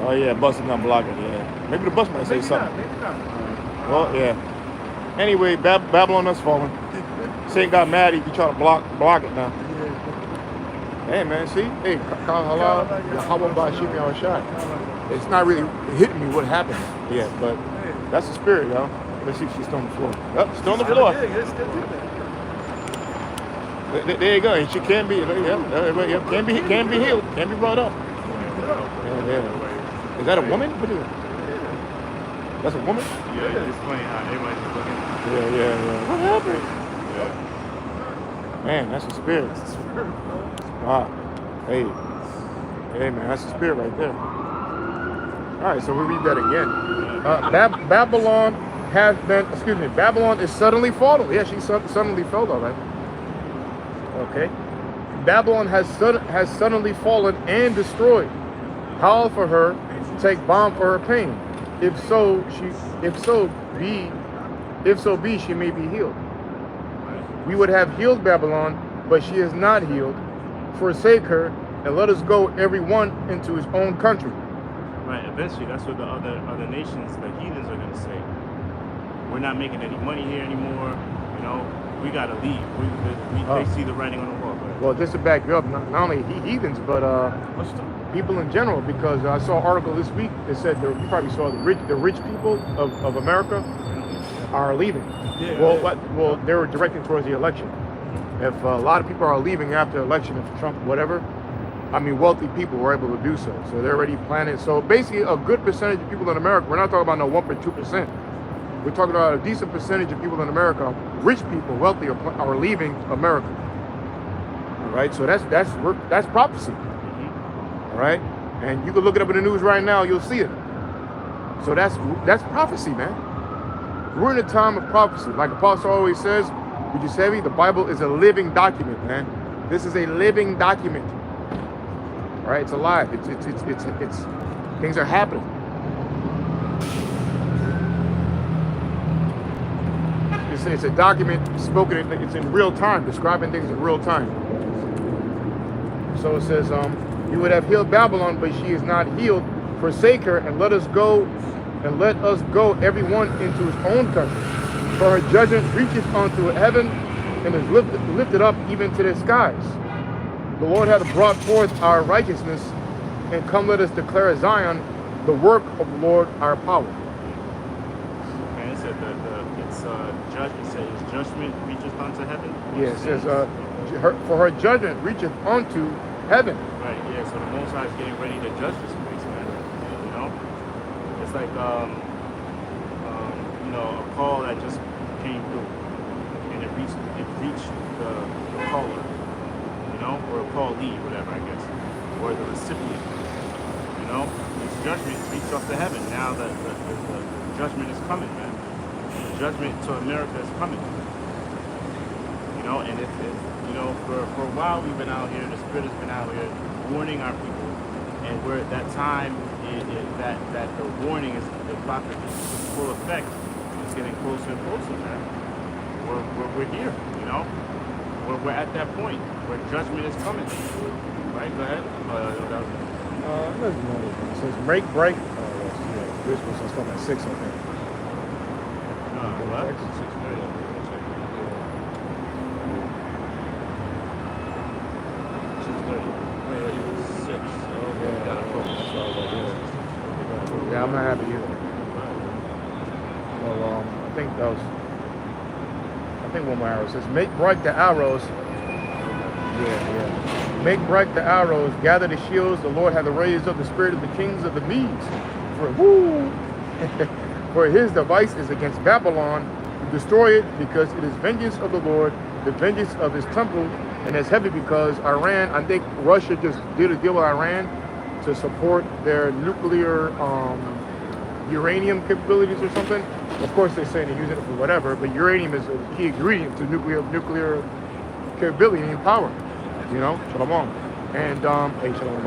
Oh yeah, bus is not blocking. Yeah, maybe the bus might say something. Maybe not. Well, yeah. Anyway, Babylon has fallen. Saint got mad. He trying to block it now. Hey man, see? Hey, Halal, Yahweh Bashim Yahushai. It's not really hitting me what happened yet, but that's the spirit, y'all. Let's see if she's still on the floor. Oh, still on the floor. There you go. And she can be, can be healed, can be brought up. Yeah. Is that a woman? What is it? That's a woman? Yeah, it's funny how everybody's just looking. Yeah. What happened? Man, that's a spirit. Wow. Hey, man, that's a spirit right there. All right, so we read that again. Babylon is suddenly fallen. Yeah, she suddenly fell, all right. Okay. Babylon has suddenly fallen and destroyed. Howl for her, take balm for her pain. If so be, she may be healed. We would have healed Babylon, but she is not healed. Forsake her, and let us go every one into his own country. Right, eventually that's what the other nations, the heathens, are going to say. We're not making any money here anymore, we got to leave. They see the writing on the wall. But. Well, just to back you up, not only heathens, but people in general, because I saw an article this week that said, you probably saw the rich people of America are leaving. Well, they were directing towards the election. If a lot of people are leaving after the election, if Trump, whatever, wealthy people were able to do so. So they're already planning. So basically, a good percentage of people in America, we're not talking about no 1% or 2%. We're talking about a decent percentage of people in America, rich people, wealthy, are leaving America. All right, so that's prophecy. All right, and you can look it up in the news right now, you'll see it. So that's prophecy, man. We're in a time of prophecy. Like Apostle always says, the Bible is a living document, man. This is a living document. All right, it's alive. It's things are happening. It's a document spoken. It's in real time, describing things in real time. So it says, you would have healed Babylon, but she is not healed. Forsake her and let us go and let us go every one into his own country. For her judgment reacheth unto heaven, and is lifted up even to the skies. The Lord hath brought forth our righteousness, and come let us declare Zion the work of the Lord our power. And it said it's judgment. Said his judgment reaches unto heaven. Yeah, it says for her judgment reacheth unto heaven. Right. Yeah. So the Most High is getting ready to judge this place, man. You know, it's like you know, a call that just came through, and it reached the caller, you know, or a callee, whatever, I guess, or the recipient. You know, his judgment reached up to heaven. Now the judgment is coming, man. The judgment to America is coming. You know, and if you know, for a while we've been out here, the Spirit has been out here warning our people, and we're at that time that the warning is about to be in full effect. It's getting closer and closer, man. We're here, you know. We're at that point where judgment is coming. Right? Go ahead. It says make break. This was coming at 6, I think. What? 6:30. Yeah, I'm not happy either. Well, I think one more arrow. It says, make bright the arrows. Yeah. Make bright the arrows, gather the shields. The Lord hath raised up the spirit of the kings of the Medes. For his device is against Babylon to destroy it, because it is vengeance of the Lord, the vengeance of his temple, and it's heavy because Iran, I think Russia just did a deal with Iran to support their nuclear uranium capabilities or something. Of course, they're saying they're using it for whatever, but uranium is a key ingredient to nuclear capability and power. You know, shalom. And hey, shalom,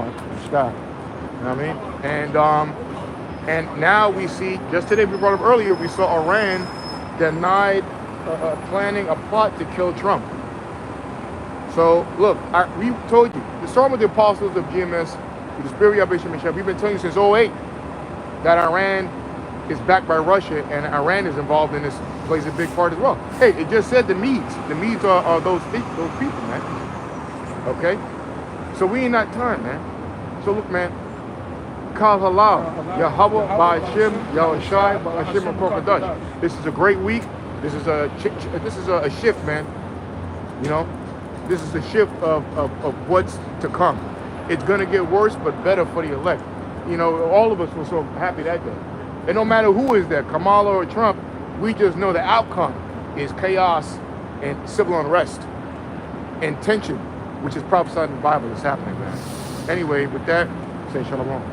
sky. You know what I mean? And now we see, just today we brought up earlier, we saw Iran denied planning a plot to kill Trump. So look, we told you, starting with the apostles of GMS, with the Spirit of Yahweh Michelle, we've been telling you since 2008 that Iran is backed by Russia, and Iran is involved in this, plays a big part as well. Hey, it just said the Medes. The Medes are those people, man. Okay? So we ain't that time, man. So look, man, Kal Halal, Yahweh, Ba'ashem, Yahushai, Ba'ashem, and Korkadash. This is a great week. This is a shift, man. You know, this is the shift of what's to come. It's gonna get worse, but better for the elect. You know, all of us were so happy that day. And no matter who is there, Kamala or Trump, we just know the outcome is chaos and civil unrest and tension, which is prophesied in the Bible is happening, man. Anyway, with that, say shalom.